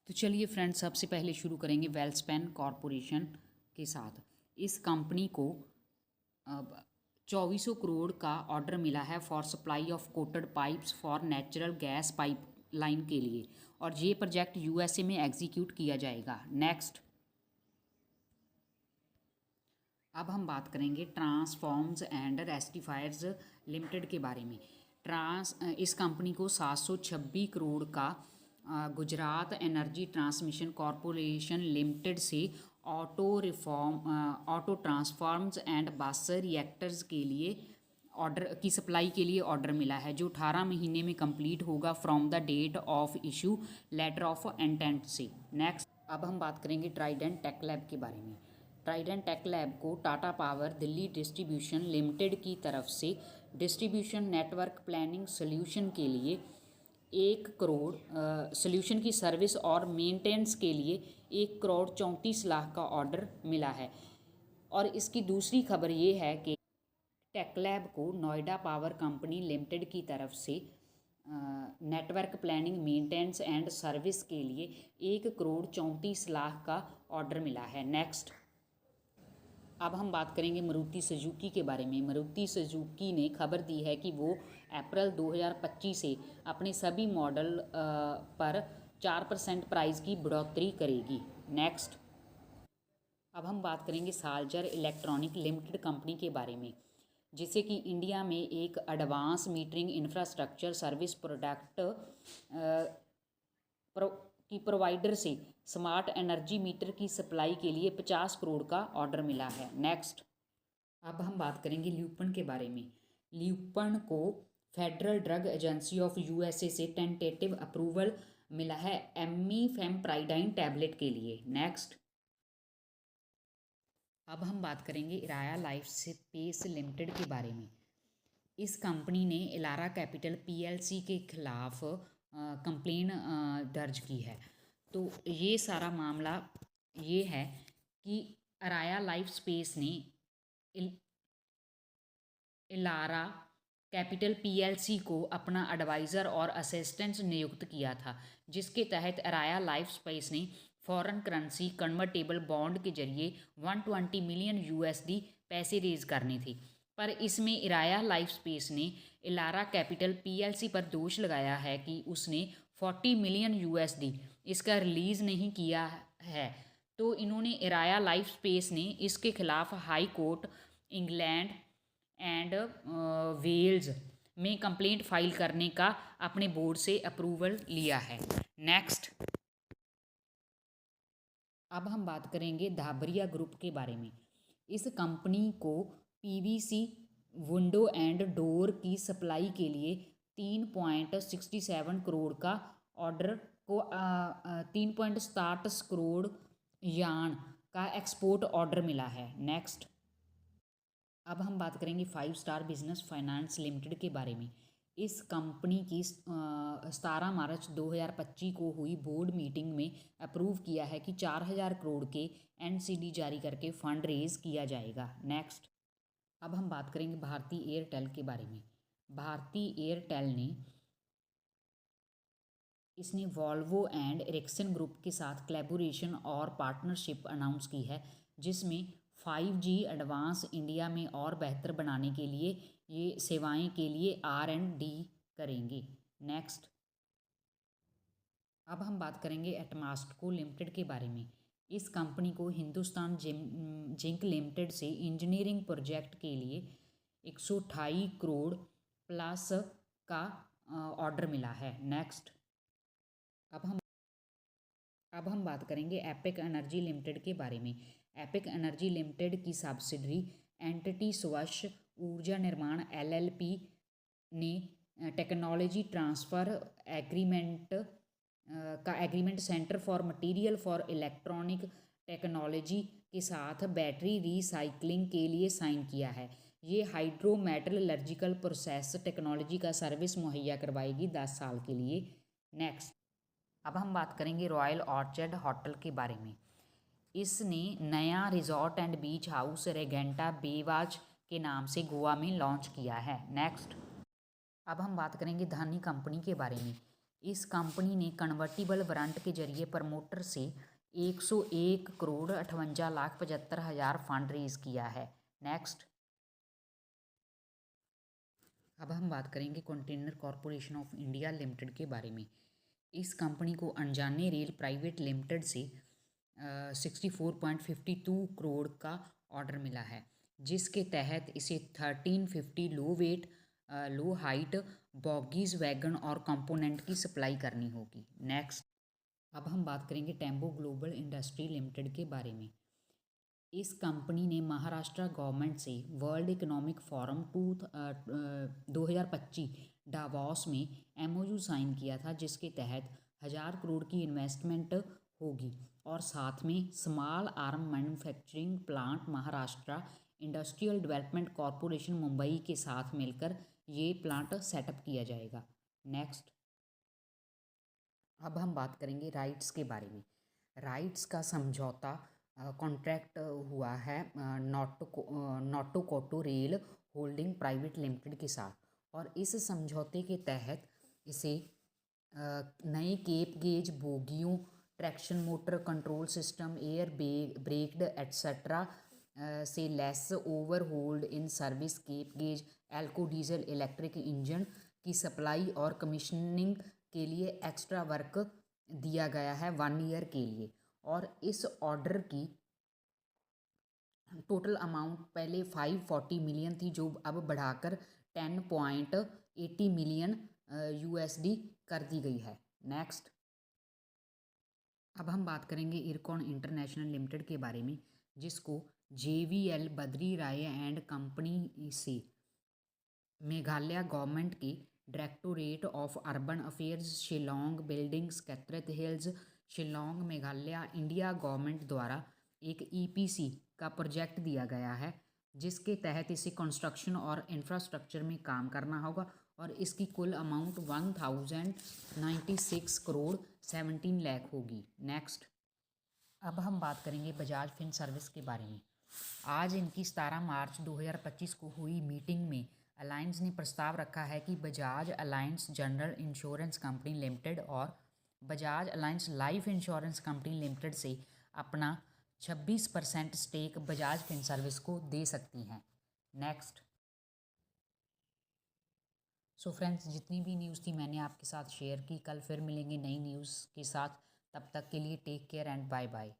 तो चलिए फ्रेंड्स, सबसे पहले शुरू करेंगे वेलस्पैन कॉरपोरेशन के साथ। इस कंपनी को अब 2400 करोड़ का ऑर्डर मिला है for supply of coated pipes for natural gas pipeline के लिए, और ये प्रोजेक्ट यूएसए में एग्जीक्यूट किया जाएगा। नेक्स्ट, अब हम बात करेंगे ट्रांसफॉर्म्स एंड रेक्टिफायर्स लिमिटेड के बारे में। इस कंपनी को 726 करोड़ का Gujarat energy transmission corporation limited से ऑटो ट्रांसफॉर्म्स एंड बस रिएक्टर्स के लिए ऑर्डर की सप्लाई के लिए ऑर्डर मिला है, जो 18 महीने में कंप्लीट होगा from the date of issue letter of intent से। नेक्स्ट, अब हम बात करेंगे ट्राइडेंट टेक लैब के बारे में। ट्राइडेंट टेक लैब को Tata power Delhi distribution limited की तरफ से डिस्ट्रीब्यूशन नेटवर्क प्लानिंग सोल्यूशन के लिए 1 करोड़ सोल्यूशन की सर्विस और मेंटेनेंस के लिए 1 करोड़ 34 लाख का ऑर्डर मिला है। और इसकी दूसरी खबर ये है कि टेकलैब को नोएडा पावर कंपनी लिमिटेड की तरफ से network planning maintenance and service के लिए 1 करोड़ 34 लाख का ऑर्डर मिला है। नेक्स्ट, अब हम बात करेंगे मारुति सुजुकी के बारे में। मारुति सुजुकी ने खबर दी है कि वो अप्रैल 2025 से अपने सभी मॉडल पर 4% प्राइस की बढ़ोतरी करेगी। नेक्स्ट, अब हम बात करेंगे साल्जर इलेक्ट्रॉनिक लिमिटेड कंपनी के बारे में, जिसे कि इंडिया में एक advance metering infrastructure service product की प्रोवाइडर से स्मार्ट एनर्जी मीटर की सप्लाई के लिए 50 करोड़ का ऑर्डर मिला है। नेक्स्ट, अब हम बात करेंगे ल्यूपन के बारे में। ल्यूपन को federal drug agency of USA से टेंटेटिव अप्रूवल मिला है एमीफेम्प्राइडाइन टैबलेट के लिए। नेक्स्ट, अब हम बात करेंगे इराया लाइफ स्पेस लिमिटेड के बारे में। इस कंपनी ने इलारा कैपिटल पीएलसी के खिलाफ कंप्लेन दर्ज की है। तो ये सारा मामला ये है कि अराया लाइफ स्पेस ने इलारा कैपिटल पीएलसी को अपना एडवाइज़र और असिस्टेंट नियुक्त किया था, जिसके तहत अराया लाइफ स्पेस ने फॉरेन करेंसी कन्वर्टेबल बॉन्ड के जरिए 120 मिलियन यूएसडी पैसे रेज करने थे। पर इसमें इराया लाइफ स्पेस ने इलारा कैपिटल पीएलसी पर दोष लगाया है कि उसने 40 मिलियन यूएसडी इसका रिलीज़ नहीं किया है। तो इन्होंने इराया लाइफ स्पेस ने इसके खिलाफ high court England and Wales में कंप्लेंट फाइल करने का अपने बोर्ड से अप्रूवल लिया है। नेक्स्ट, अब हम बात करेंगे धाबरिया ग्रुप के बारे में। इस कंपनी को पीवीसी विंडो एंड डोर की सप्लाई के लिए 3.67 करोड़ का ऑर्डर को 3.67 करोड़ यान का एक्सपोर्ट ऑर्डर मिला है। नेक्स्ट, अब हम बात करेंगे 5 स्टार बिजनेस फाइनेंस लिमिटेड के बारे में। इस कंपनी की 17 मार्च 2025 को हुई बोर्ड मीटिंग में अप्रूव किया है कि 4000 करोड़ के एनसीडी जारी करके फंड रेज किया जाएगा। नेक्स्ट, अब हम बात करेंगे भारती एयरटेल के बारे में। भारती एयरटेल ने इसने वॉल्वो एंड एरिक्सन ग्रुप के साथ कोलैबोरेशन और पार्टनरशिप अनाउंस की है, जिसमें 5G एडवांस इंडिया में और बेहतर बनाने के लिए ये सेवाएं के लिए R&D करेंगे। नेक्स्ट, अब हम बात करेंगे एटमास्टको लिमिटेड के बारे में। इस कंपनी को हिंदुस्तान जिंक लिमिटेड से इंजीनियरिंग प्रोजेक्ट के लिए 128 करोड़ प्लस का ऑर्डर मिला है। नेक्स्ट, अब हम बात करेंगे एपिक एनर्जी लिमिटेड के बारे में। एपिक एनर्जी लिमिटेड की सब्सिडरी एंटिटी स्वच्छ ऊर्जा निर्माण LLP ने technology transfer agreement centre for material for electronic technology के साथ बैटरी रिसाइकलिंग के लिए साइन किया है। ये हाइड्रोमेटलर्जिकल प्रोसेस टेक्नोलॉजी का सर्विस मुहैया करवाएगी 10 साल के लिए। नेक्स्ट, अब हम बात करेंगे रॉयल ऑर्चर्ड होटल के बारे में। इसने नया रिजॉर्ट एंड बीच हाउस रेगेंटा बेवाज के नाम से गोवा में लॉन्च किया है। नेक्स्ट, अब हम बात करेंगे धानी कंपनी के बारे में। इस कंपनी ने कन्वर्टिबल वारंट के जरिए प्रमोटर से 101,58,75,000 फंड रेज किया है। नेक्स्ट, अब हम बात करेंगे container corporation of India limited के बारे में। इस कंपनी को अनजाने रेल प्राइवेट लिमिटेड से 64.52 करोड़ का ऑर्डर मिला है, जिसके तहत इसे 1350 लो हाइट बॉगीज वैगन और कंपोनेंट की सप्लाई करनी होगी। नेक्स्ट, अब हम बात करेंगे टेम्बो ग्लोबल इंडस्ट्री लिमिटेड के बारे में। इस कंपनी ने महाराष्ट्र गवर्नमेंट से वर्ल्ड इकोनॉमिक फोरम 2025 डावोस में एमओयू साइन किया था, जिसके तहत 1000 करोड़ की इन्वेस्टमेंट होगी और साथ में small arm manufacturing plant Maharashtra industrial development corporation Mumbai के साथ मिलकर ये प्लांट सेटअप किया जाएगा। नेक्स्ट, अब हम बात करेंगे राइट्स के बारे में। राइट्स का समझौता कॉन्ट्रैक्ट हुआ है नोटोकोटो रेल होल्डिंग प्राइवेट लिमिटेड के साथ, और इस समझौते के तहत इसे नए केप गेज बोगियों, traction motor control system, air braked etcetera से less overhauled in service, cape gauge, ALCO diesel electric engine की सप्लाई और कमीशनिंग के लिए एक्स्ट्रा वर्क दिया गया है 1 ईयर के लिए। और इस ऑर्डर की टोटल अमाउंट पहले 540 मिलियन थी, जो अब बढ़ाकर 10.80 मिलियन यूएसडी कर दी गई है। नेक्स्ट, अब हम बात करेंगे इरकॉन इंटरनेशनल लिमिटेड के बारे में, जिसको JVL Badri Rai and company से मेघालय गवर्नमेंट के directorate of urban affairs Shillong buildings कैथरत hills Shillong Meghalaya India government द्वारा एक EPC का प्रोजेक्ट दिया गया है, जिसके तहत इसे कंस्ट्रक्शन और इंफ्रास्ट्रक्चर में काम करना होगा और इसकी कुल अमाउंट 1096 करोड़ 17 लाख होगी। नेक्स्ट, अब हम बात करेंगे बजाज फिन सर्विस के बारे में। आज इनकी 17 मार्च 2025 को हुई मीटिंग में अलायंस ने प्रस्ताव रखा है कि Bajaj Allianz general insurance company limited और Bajaj Allianz life insurance company limited से अपना 26% स्टेक बजाज फिन सर्विस को दे सकती हैं। नेक्स्ट, सो फ्रेंड्स, जितनी भी न्यूज़ थी मैंने आपके साथ शेयर की। कल फिर मिलेंगे नई न्यूज़ के साथ, तब तक के लिए take care and bye bye.